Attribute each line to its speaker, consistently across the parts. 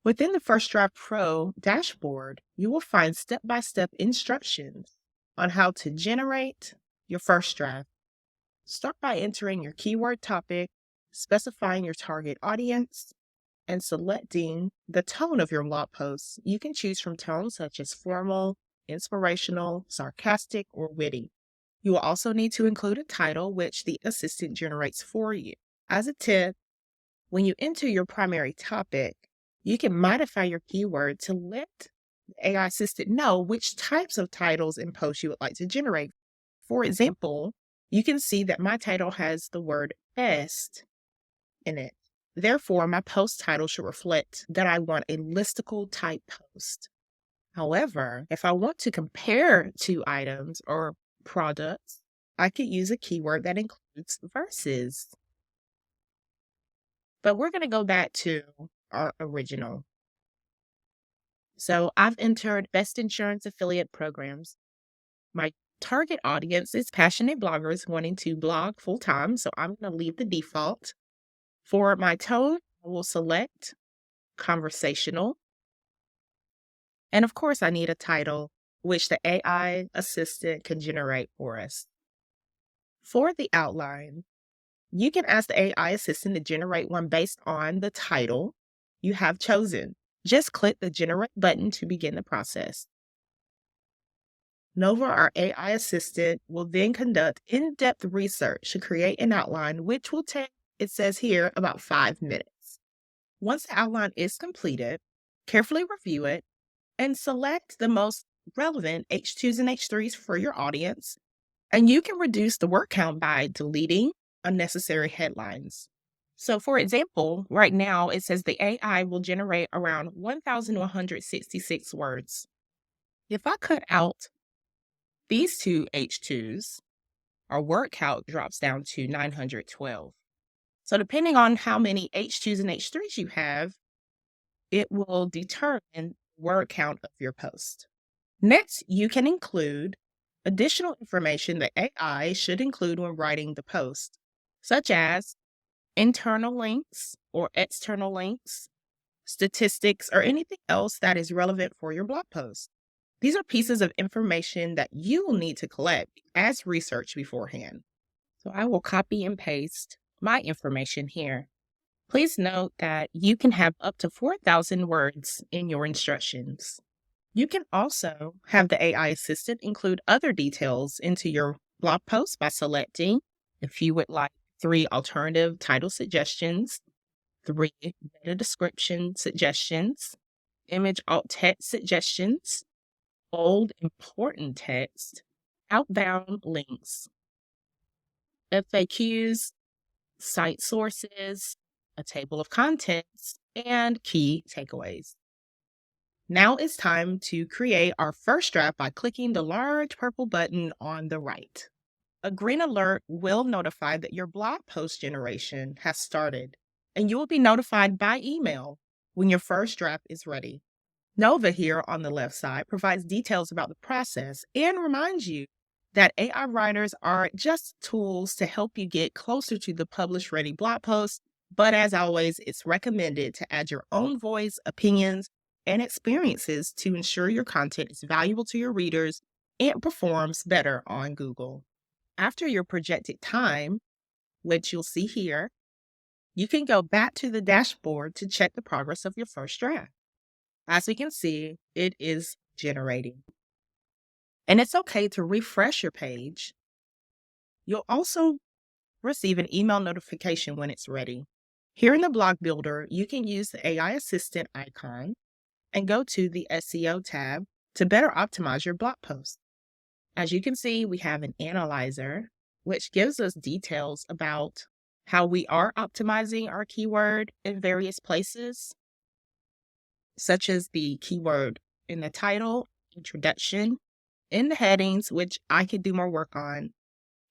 Speaker 1: Within the First Draft Pro dashboard, you will find step-by-step instructions on how to generate your first draft. Start by entering your keyword topic, specifying your target audience, and selecting the tone of your blog post. You can choose from tones such as formal, inspirational, sarcastic, or witty. You will also need to include a title, which the assistant generates for you. As a tip, when you enter your primary topic, you can modify your keyword to let the AI assistant know which types of titles and posts you would like to generate. For example, you can see that my title has the word best in it. Therefore, my post title should reflect that I want a listicle type post. However, if I want to compare two items or products, I could use a keyword that includes versus. But we're going to go back to our original. So I've entered best insurance affiliate programs. My target audience is passionate bloggers wanting to blog full time. So I'm going to leave the default. For my tone, I will select conversational. And of course, I need a title, which the AI assistant can generate for us. For the outline, you can ask the AI assistant to generate one based on the title you have chosen. Just click the Generate button to begin the process. Nova, our AI assistant, will then conduct in-depth research to create an outline, which will take, it says here, about 5 minutes. Once the outline is completed, carefully review it and select the most relevant H2s and H3s for your audience. And you can reduce the word count by deleting unnecessary headlines. So for example, right now it says the AI will generate around 1,166 words. If I cut out these two H2s, our word count drops down to 912. So depending on how many H2s and H3s you have, it will determine word count of your post. Next, you can include additional information that AI should include when writing the post, such as internal links or external links, statistics, or anything else that is relevant for your blog post. These are pieces of information that you will need to collect as research beforehand. So I will copy and paste my information here. Please note that you can have up to 4,000 words in your instructions. You can also have the AI assistant include other details into your blog post by selecting if you would like 3 alternative title suggestions, 3 meta description suggestions, image alt text suggestions, bold important text, outbound links, FAQs, site sources, a table of contents, and key takeaways. Now it's time to create our first draft by clicking the large purple button on the right. A green alert will notify that your blog post generation has started, and you will be notified by email when your first draft is ready. Nova here on the left side provides details about the process and reminds you that AI writers are just tools to help you get closer to the publish-ready blog post, but as always, it's recommended to add your own voice, opinions, and experiences to ensure your content is valuable to your readers and performs better on Google. After your projected time, which you'll see here, you can go back to the dashboard to check the progress of your first draft. As we can see, it is generating. And it's okay to refresh your page. You'll also receive an email notification when it's ready. Here in the blog builder, you can use the AI assistant icon and go to the SEO tab to better optimize your blog post. As you can see, we have an analyzer, which gives us details about how we are optimizing our keyword in various places, such as the keyword in the title, introduction, in the headings, which I could do more work on,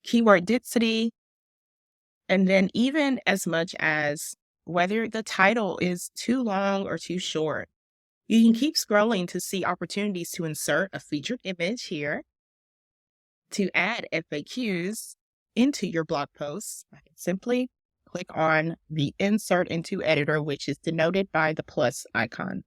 Speaker 1: keyword density, and then even as much as whether the title is too long or too short. You can keep scrolling to see opportunities to insert a featured image here, to add FAQs into your blog posts. I can simply click on the Insert into Editor, which is denoted by the plus icon.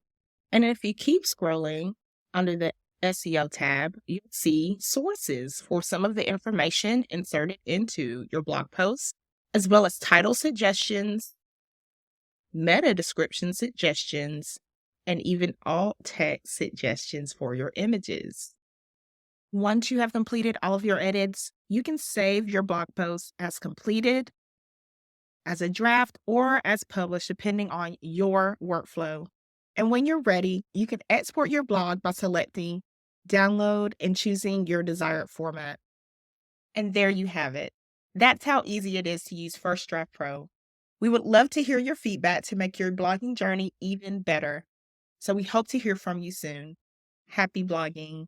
Speaker 1: And if you keep scrolling under the SEO tab, you'll see sources for some of the information inserted into your blog post, as well as title suggestions, meta description suggestions, and even alt text suggestions for your images. Once you have completed all of your edits, you can save your blog post as completed, as a draft, or as published, depending on your workflow. And when you're ready, you can export your blog by selecting download and choosing your desired format. And there you have it. That's how easy it is to use First Draft Pro. We would love to hear your feedback to make your blogging journey even better. So we hope to hear from you soon. Happy blogging.